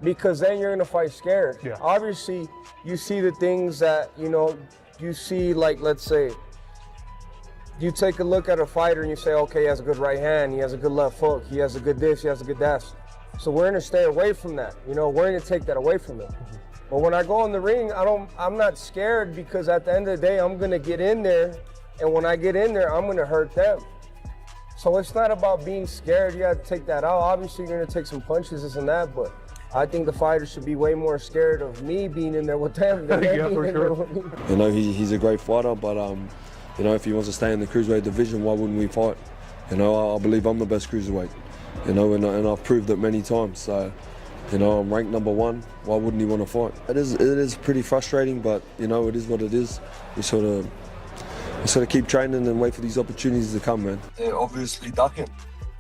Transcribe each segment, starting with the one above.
because then you're gonna fight scared. Yeah. Obviously, you see the things that, you know, you see, like, let's say, you take a look at a fighter and you say, okay, he has a good right hand, he has a good left hook, he has a good this, he has a good that. So we're gonna stay away from that. You know, we're gonna take that away from them. But when I go in the ring, I'm not scared, because at the end of the day, I'm gonna get in there, and when I get in there, I'm gonna hurt them. So it's not about being scared. You have to take that out. Obviously, you're gonna take some punches, this and that, but I think the fighters should be way more scared of me being in there with them than them being in there with me. You know, he's a great fighter, but you know, if he wants to stay in the cruiserweight division, why wouldn't we fight? You know, I believe I'm the best cruiserweight. You know, and I've proved it many times. So, you know, I'm ranked #1. Why wouldn't he want to fight? It is pretty frustrating, but you know, it is what it is. We sort of keep training and wait for these opportunities to come, man. They're obviously ducking.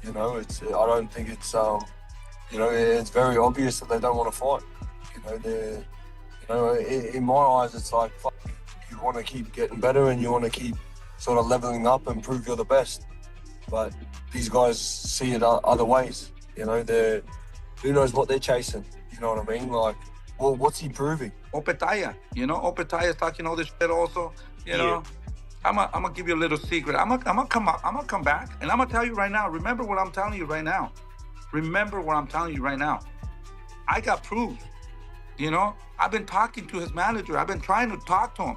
You know, I don't think it's you know, it's very obvious that they don't want to fight. You know, in my eyes, it's like, fuck, you want to keep getting better and you want to keep sort of leveling up and prove you're the best. But these guys see it other ways. You know, who knows what they're chasing? You know what I mean? Like, well, what's he proving? Opetaia, you know, Opetaia is talking all this shit also. You know, I'm gonna give you a little secret. I'm gonna come back, and I'm gonna tell you right now. Remember what I'm telling you right now. Remember what I'm telling you right now. I got proof. You know, I've been talking to his manager. I've been trying to talk to him.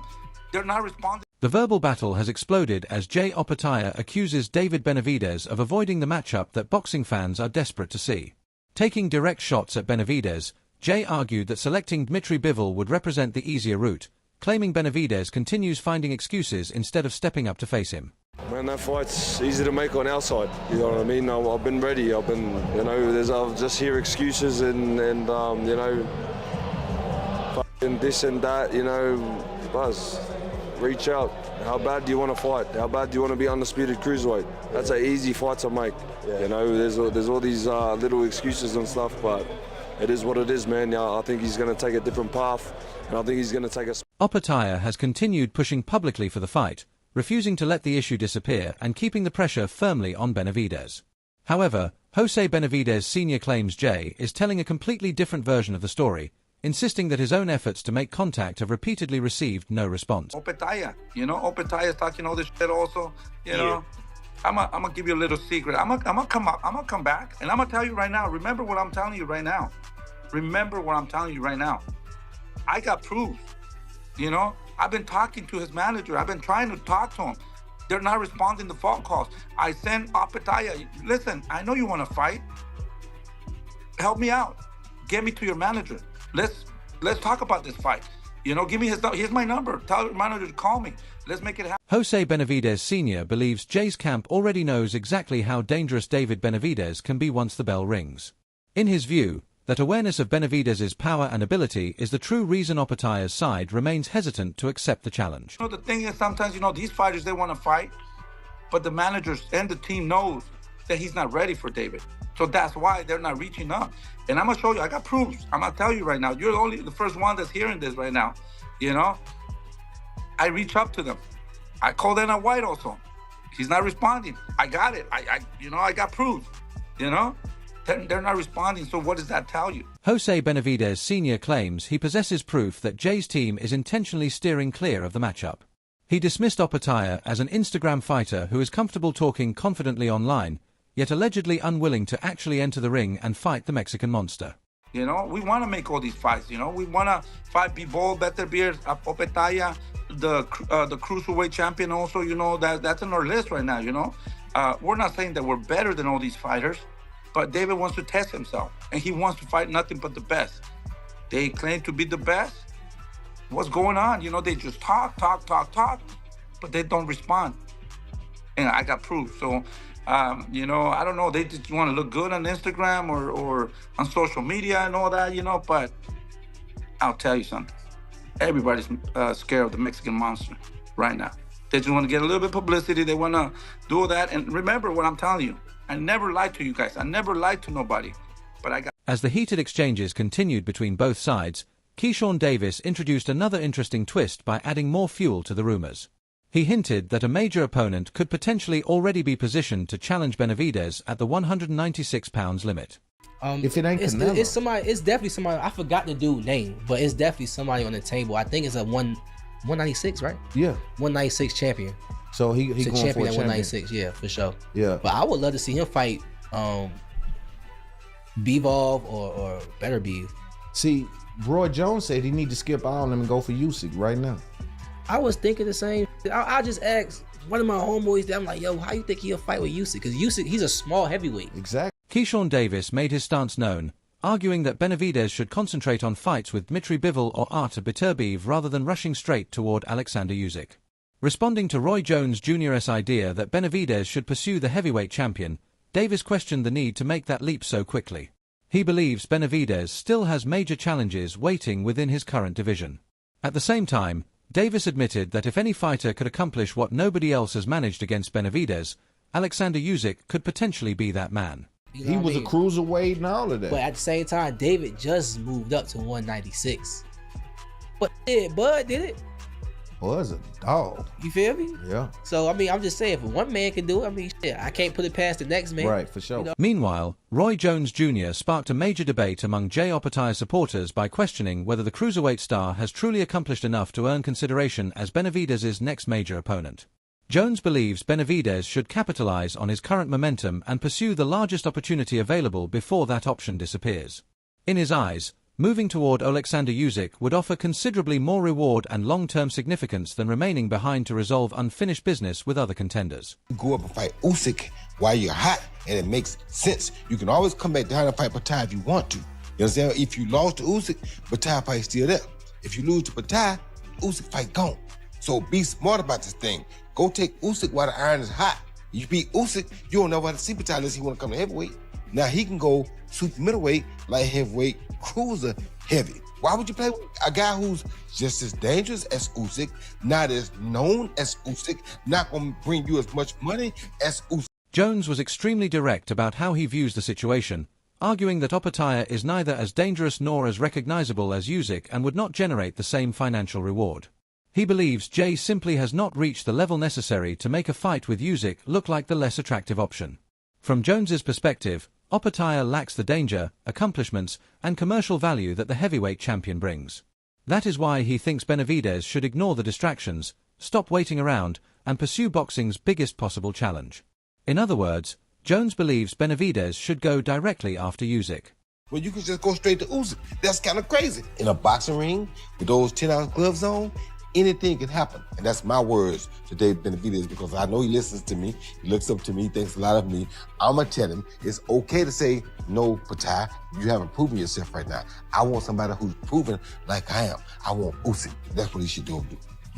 They're not responding. The verbal battle has exploded as Jai Opetaia accuses David Benavidez of avoiding the matchup that boxing fans are desperate to see. Taking direct shots at Benavidez, Jai argued that selecting Dmitry Bivol would represent the easier route, claiming Benavidez continues finding excuses instead of stepping up to face him. Man, that fight's easy to make on our side. You know what I mean? I've been ready. I've been, you know, I'll just hear excuses and you know, fucking this and that. You know, Buzz, reach out. How bad do you want to fight? How bad do you want to be undisputed cruiserweight? That's an easy fight to make. Yeah. You know, there's all these little excuses and stuff, but it is what it is, man. I think he's going to take a different path, and I think he's going to take a... Opetaia has continued pushing publicly for the fight, refusing to let the issue disappear and keeping the pressure firmly on Benavidez. However, Jose Benavidez Sr. claims Jai is telling a completely different version of the story, insisting that his own efforts to make contact have repeatedly received no response. Opetaia, you know, Opetaia is talking all this shit also. You know, I'm gonna give you a little secret. I'm gonna come back, and I'm gonna tell you right now. Remember what I'm telling you right now. Remember what I'm telling you right now. I got proof. You know, I've been talking to his manager. I've been trying to talk to him. They're not responding to phone calls. I sent Opetaia, listen, I know you want to fight. Help me out. Get me to your manager. Let's talk about this fight. You know, give me here's my number. Tell your manager to call me. Let's make it happen. Jose Benavidez Sr. believes Jai's camp already knows exactly how dangerous David Benavidez can be once the bell rings. In his view, that awareness of Benavidez's power and ability is the true reason Opetaia's side remains hesitant to accept the challenge. You know, the thing is, sometimes, you know, these fighters, they want to fight, but the managers and the team knows that he's not ready for David. So that's why they're not reaching up. And I'm going to show you, I got proofs. I'm going to tell you right now, you're only the first one that's hearing this right now. You know, I reach up to them. I call Dana White also. He's not responding. I got it. I got proofs, you know. They're not responding, so what does that tell you? Jose Benavidez Sr. claims he possesses proof that Jai's team is intentionally steering clear of the matchup. He dismissed Opetaia as an Instagram fighter who is comfortable talking confidently online, yet allegedly unwilling to actually enter the ring and fight the Mexican monster. You know, we want to make all these fights, you know. We want to fight Bivol, Beterbiev, Opetaia, the cruiserweight champion also, you know, that's on our list right now, you know. We're not saying that we're better than all these fighters, but David wants to test himself, and he wants to fight nothing but the best. They claim to be the best. What's going on? You know, they just talk, but they don't respond. And I got proof. So, you know, I don't know. They just want to look good on Instagram or on social media and all that, you know. But I'll tell you something. Everybody's scared of the Mexican monster right now. They just want to get a little bit of publicity. They want to do all that. And remember what I'm telling you. I never lied to you guys. I never lied to nobody. But I got... As the heated exchanges continued between both sides, Keyshawn Davis introduced another interesting twist by adding more fuel to the rumors. He hinted that a major opponent could potentially already be positioned to challenge Benavidez at the 196 pounds limit. If it ain't Canelo. It's somebody. It's definitely somebody. I forgot the dude's name, but it's definitely somebody on the table. I think it's a 196, right? Yeah. 196 champion. So he It's a going champion for a at champion. 196. Yeah, for sure. Yeah. But I would love to see him fight Bivol or Better Beef. See, Roy Jones said he need to skip all of them and go for Usyk right now. I was thinking the same. I just asked one of my homeboys that I'm like, yo, how you think he'll fight with Usyk? Because Usyk, he's a small heavyweight. Exactly. Keyshawn Davis made his stance known, arguing that Benavidez should concentrate on fights with Dmitry Bivol or Artur Beterbiev rather than rushing straight toward Alexander Usyk. Responding to Roy Jones Jr.'s idea that Benavidez should pursue the heavyweight champion, Davis questioned the need to make that leap so quickly. He believes Benavidez still has major challenges waiting within his current division. At the same time, Davis admitted that if any fighter could accomplish what nobody else has managed against Benavidez, Alexander Usyk could potentially be that man. You know He what was I a mean? cruiserweight and all of that. But at the same time, David just moved up to 196. But Bud did it. Was a dog. You feel me? Yeah. So, I mean, I'm just saying, if one man can do it, I mean, shit, I can't put it past the next man. Right, for sure. You know? Meanwhile, Roy Jones Jr. sparked a major debate among Jai Opetaia supporters by questioning whether the cruiserweight star has truly accomplished enough to earn consideration as Benavidez's next major opponent. Jones believes Benavidez should capitalize on his current momentum and pursue the largest opportunity available before that option disappears. In his eyes, moving toward Alexander Usyk would offer considerably more reward and long-term significance than remaining behind to resolve unfinished business with other contenders. Go up and fight Usyk while you're hot, and it makes sense. You can always come back down and fight Opetaia if you want to. You understand? If you lost to Usyk, Opetaia fight still there. If you lose to Opetaia, Usyk fight gone. So be smart about this thing. Go take Usyk while the iron is hot. You beat Usyk, you don't know how to see Opetaia unless he want to come to heavyweight. Now he can go super middleweight, light heavyweight, cruiser heavy. Why would you play with a guy who's just as dangerous as Usyk, not as known as Usyk, not going to bring you as much money as Usyk? Jones was extremely direct about how he views the situation, arguing that Opetaia is neither as dangerous nor as recognizable as Usyk and would not generate the same financial reward. He believes Jay simply has not reached the level necessary to make a fight with Usyk look like the less attractive option. From Jones's perspective, Opetaia lacks the danger, accomplishments, and commercial value that the heavyweight champion brings. That is why he thinks Benavidez should ignore the distractions, stop waiting around, and pursue boxing's biggest possible challenge. In other words, Jones believes Benavidez should go directly after Usyk. Well, you can just go straight to Usyk. That's kind of crazy. In a boxing ring with those 10-ounce gloves on, anything can happen. And that's my words to David Benavidez, because I know he listens to me. He looks up to me. He thinks a lot of me. I'm going to tell him it's okay to say, no, Opetaia, you haven't proven yourself right now. I want somebody who's proven like I am. I want Usyk. That's what he should do.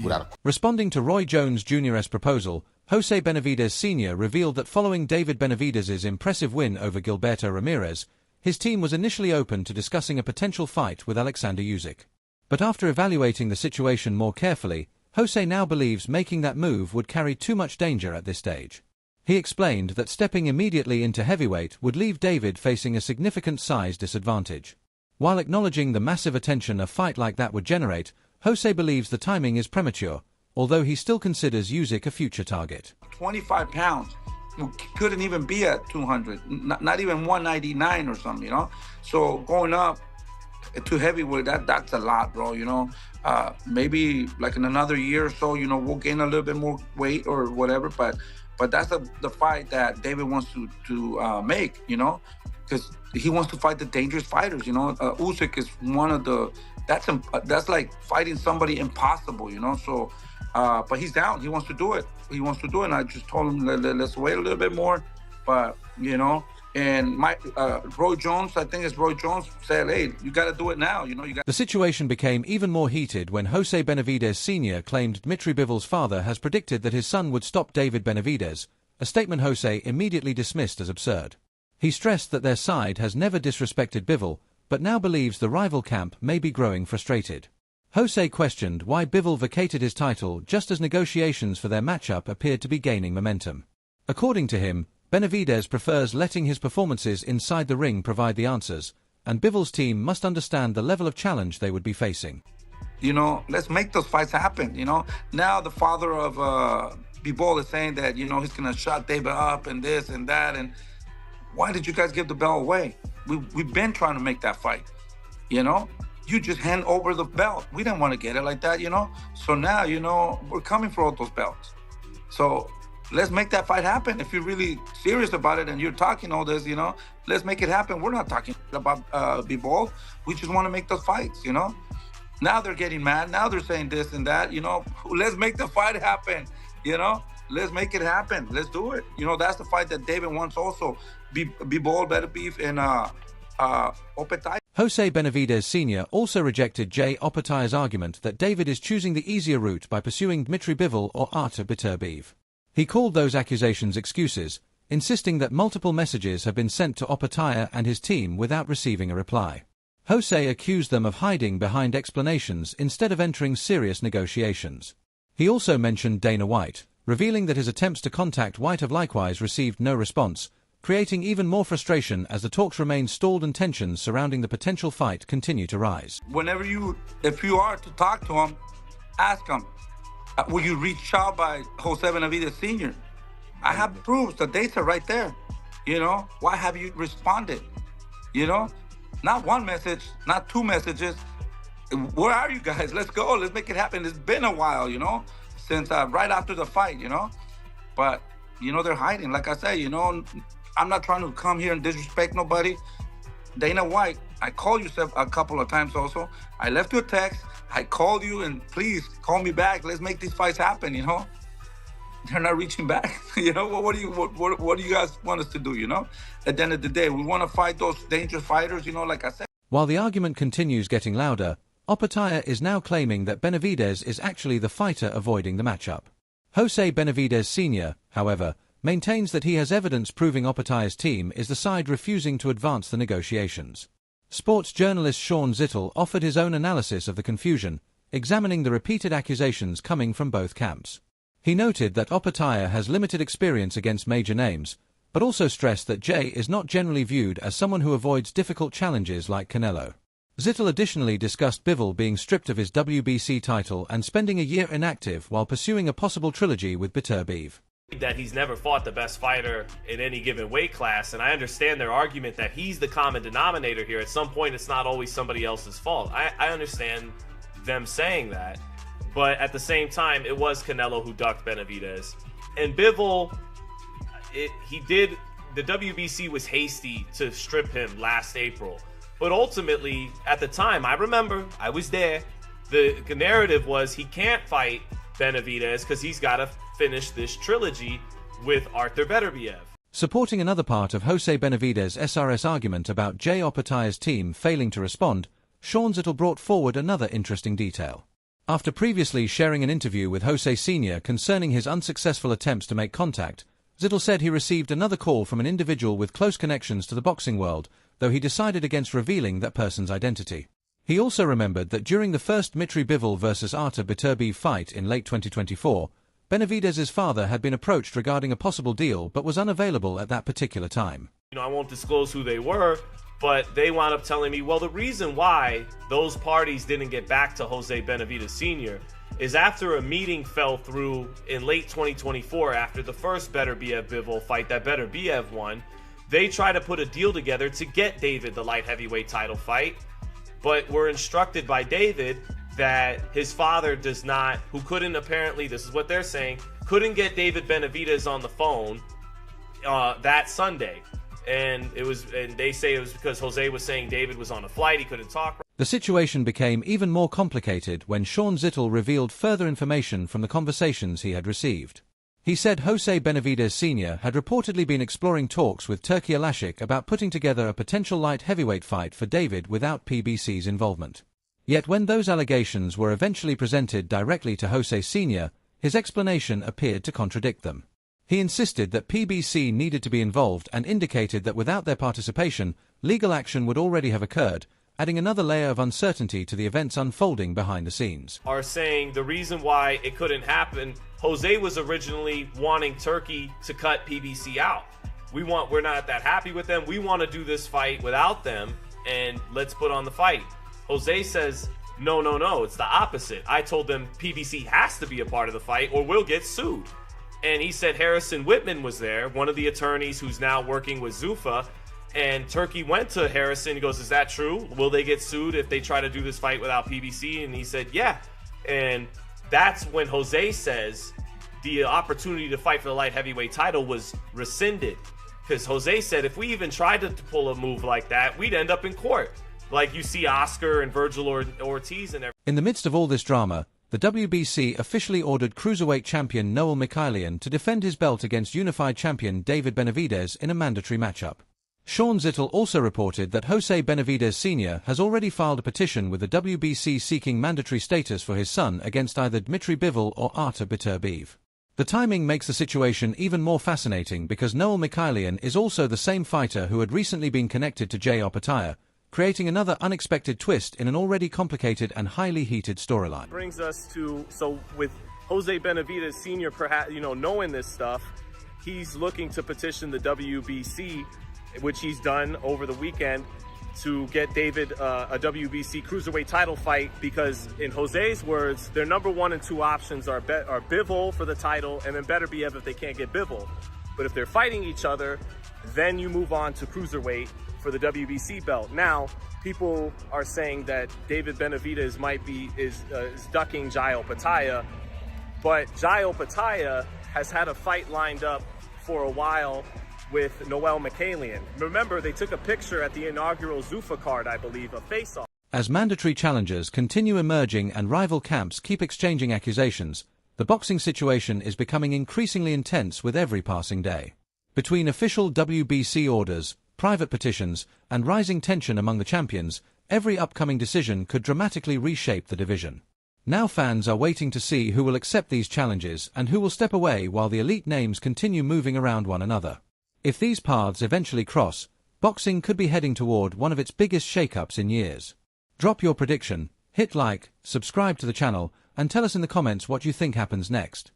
Without a... Responding to Roy Jones Jr.'s proposal, Jose Benavidez Sr. revealed that following David Benavidez's impressive win over Gilberto Ramirez, his team was initially open to discussing a potential fight with Alexander Usyk. But after evaluating the situation more carefully, Jose now believes making that move would carry too much danger at this stage. He explained that stepping immediately into heavyweight would leave David facing a significant size disadvantage. While acknowledging the massive attention a fight like that would generate, Jose believes the timing is premature, although he still considers Usyk a future target. 25 pounds. Couldn't even be at 200, not even 199 or something, you know? So going up to heavyweight, that's a lot, bro, you know? Maybe like in another year or so, you know, we'll gain a little bit more weight or whatever, but that's the fight that David wants to make, you know? Because he wants to fight the dangerous fighters, you know? Usyk is one of the, that's like fighting somebody impossible, you know? So, but he's down. He wants to do it. He wants to do it. And I just told him, let's wait a little bit more. But, you know, and Roy Jones, I think it's Roy Jones, said, hey, you got to do it now. You know, The situation became even more heated when Jose Benavidez Sr. claimed Dmitry Bivol's father has predicted that his son would stop David Benavidez, a statement Jose immediately dismissed as absurd. He stressed that their side has never disrespected Bivol, but now believes the rival camp may be growing frustrated. Jose questioned why Bivol vacated his title just as negotiations for their matchup appeared to be gaining momentum. According to him, Benavidez prefers letting his performances inside the ring provide the answers, and Bivol's team must understand the level of challenge they would be facing. You know, let's make those fights happen, you know? Now the father of Bivol is saying that, you know, he's going to shut David up and this and that, and Why did you guys give the belt away? We've been trying to make that fight, you know? You just hand over the belt. We didn't want to get it like that, you know? So now, you know, we're coming for all those belts. So let's make that fight happen. If you're really serious about it and you're talking all this, you know, let's make it happen. We're not talking about Bivol. We just want to make those fights, you know? Now they're getting mad. Now they're saying this and that, you know? Let's make the fight happen, you know? Let's make it happen. Let's do it. You know, that's the fight that David wants also. Bivol, Beterbiev, and Opetaia. Jose Benavidez Sr. also rejected Jai Opetaia's argument that David is choosing the easier route by pursuing Dmitry Bivol or Artur Beterbiev. He called those accusations excuses, insisting that multiple messages have been sent to Opetaia and his team without receiving a reply. Jose accused them of hiding behind explanations instead of entering serious negotiations. He also mentioned Dana White, revealing that his attempts to contact White have likewise received no response, creating even more frustration as the talks remain stalled and tensions surrounding the potential fight continue to rise. If you are to talk to him, ask him, will you reach out by Jose Benavidez Sr.? I have proofs, the dates are right there. You know, why have you responded? You know, not one message, not two messages. Where are you guys? Let's go, let's make it happen. It's been a while, you know, since right after the fight, you know, but you know, they're hiding. Like I say, you know, I'm not trying to come here and disrespect nobody. Dana White, I called you a couple of times also. I left you a text. I called you and please call me back. Let's make these fights happen, you know? They're not reaching back. You know, what do you guys want us to do, you know? At the end of the day, we want to fight those dangerous fighters, you know, like I said. While the argument continues getting louder, Opetaia is now claiming that Benavidez is actually the fighter avoiding the matchup. Jose Benavidez Sr., however, maintains that he has evidence proving Opetaia's team is the side refusing to advance the negotiations. Sports journalist Sean Zittel offered his own analysis of the confusion, examining the repeated accusations coming from both camps. He noted that Opetaia has limited experience against major names, but also stressed that Jai is not generally viewed as someone who avoids difficult challenges like Canelo. Zittel additionally discussed Bivol being stripped of his WBC title and spending a year inactive while pursuing a possible trilogy with Beterbiev. That he's never fought the best fighter in any given weight class, and I understand their argument that he's the common denominator here. At some point, it's not always somebody else's fault. I understand them saying that, but at the same time, it was Canelo who ducked Benavidez. And Bivol, the WBC was hasty to strip him last April. But ultimately, at the time, I remember, I was there, the narrative was he can't fight Benavidez because he's got to finish this trilogy with Artur Beterbiev. Supporting another part of Jose Benavidez' SRS argument about Jai Opetaia's team failing to respond, Sean Zittel brought forward another interesting detail. After previously sharing an interview with Jose Sr. concerning his unsuccessful attempts to make contact, Zittel said he received another call from an individual with close connections to the boxing world, though he decided against revealing that person's identity. He also remembered that during the first Dmitry Bivol vs. Artur Beterbiev fight in late 2024, Benavidez's father had been approached regarding a possible deal but was unavailable at that particular time. You know, I won't disclose who they were, but they wound up telling me, well, the reason why those parties didn't get back to Jose Benavidez Sr. is after a meeting fell through in late 2024 after the first Beterbiev-Bivol fight that Beterbiev won. They tried to put a deal together to get David the light heavyweight title fight, but were instructed by David that his father who couldn't apparently, this is what they're saying, couldn't get David Benavidez on the phone that Sunday. And they say it was because Jose was saying David was on a flight, he couldn't talk. The situation became even more complicated when Sean Zittel revealed further information from the conversations he had received. He said Jose Benavidez Sr. had reportedly been exploring talks with Turki Alashik about putting together a potential light heavyweight fight for David without PBC's involvement. Yet when those allegations were eventually presented directly to Jose Sr., his explanation appeared to contradict them. He insisted that PBC needed to be involved and indicated that without their participation, legal action would already have occurred, adding another layer of uncertainty to the events unfolding behind the scenes. Are saying the reason why it couldn't happen, Jose was originally wanting Turkey to cut PBC out. We're not that happy with them. We want to do this fight without them, and let's put on the fight. Jose says, no, it's the opposite. I told them PBC has to be a part of the fight or we'll get sued. And he said Harrison Whitman was there, one of the attorneys who's now working with Zuffa. And Turkey went to Harrison. He goes, is that true? Will they get sued if they try to do this fight without PBC? And he said, yeah. And that's when Jose says the opportunity to fight for the light heavyweight title was rescinded. Because Jose said if we even tried to pull a move like that, we'd end up in court. Like you see Oscar and Virgil Ortiz and everything. In the midst of all this drama, the WBC officially ordered cruiserweight champion Noel Mikhailian to defend his belt against unified champion David Benavidez in a mandatory matchup. Sean Zittel also reported that Jose Benavidez Sr. has already filed a petition with the WBC seeking mandatory status for his son against either Dmitry Bivol or Artur Beterbiev. The timing makes the situation even more fascinating because Noel Mikhailian is also the same fighter who had recently been connected to Jai Opetaia, creating another unexpected twist in an already complicated and highly heated storyline. Brings us to, so with Jose Benavidez Sr., perhaps, knowing this stuff, he's looking to petition the WBC, which he's done over the weekend, to get David a WBC cruiserweight title fight, because in Jose's words, their number 1 and 2 options are Bivol for the title and then Beterbiev if they can't get Bivol. But if they're fighting each other, then you move on to cruiserweight for the WBC belt. Now, people are saying that David Benavidez is ducking Jai Opetaia, but Jai Opetaia has had a fight lined up for a while with Noel Mikhailian. Remember, they took a picture at the inaugural Zuffa card, I believe, a face-off. As mandatory challengers continue emerging and rival camps keep exchanging accusations, the boxing situation is becoming increasingly intense with every passing day. Between official WBC orders, private petitions, and rising tension among the champions, every upcoming decision could dramatically reshape the division. Now fans are waiting to see who will accept these challenges and who will step away while the elite names continue moving around one another. If these paths eventually cross, boxing could be heading toward one of its biggest shakeups in years. Drop your prediction, hit like, subscribe to the channel, and tell us in the comments what you think happens next.